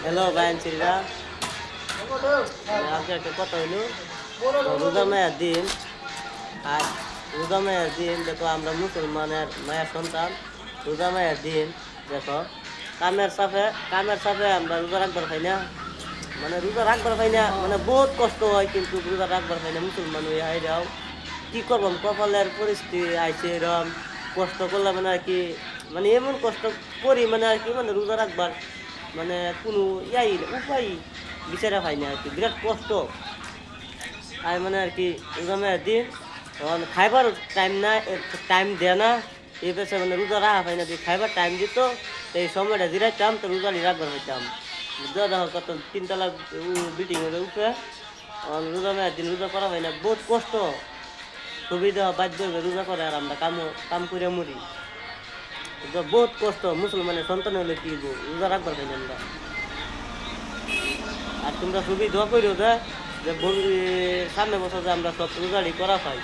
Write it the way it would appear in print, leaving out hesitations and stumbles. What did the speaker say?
Hello ভাইনচিরা আজকে একটা কথা হইলো রোজা মায়ের দিন। আর রোজা মায়ের দিন দেখো, আমরা মুসলমানের মায়ের সন্তান। রোজা মায়ের দিন দেখো, কামের সাথে আমরা রোজা রাখবার পাই না। মানে রোজা রাখবার পাই না, মানে বহুত কষ্ট হয়, কিন্তু রোজা রাখবার পাই না। মুসলমান হয়ে আইরাও কি করবাম, কপালের পরিস্থিতি আইছে এরম। কষ্ট করলে মানে আর কি, মানে এমন কষ্ট করি মানে আর কি, মানে রোজা রাখবার মানে কোনো উপায় বিচারা পাই না আর কি, বিরাট কষ্ট। আর মানে আর কি রোজা মেয়ের দিন তখন খাইবার টাইম দেয় না। এই পেছনে মানে রোজা রাখা পাই না, যে খাইবার টাইম দিত এই সময়টা জিরাইতাম, তো রোজা রাখবার হইতাম। দেখো কত তিনতলা বিল্ডিং এর উপরে রোজা মেয়ের দিন রোজা করা হয় না, বহুত কষ্ট। সুবিধা বাধ্য হয়ে রোজা করে, আর আমরা কাম করে মরি। বহুত কষ্ট, মুসলমানের সন্তান হলে কি রোজা রাখবার পাই না আমরা। আর তোমরা খুবই দোয়া করিও যে সামনে বছর যে আমরা সব রোজারি করা পাই।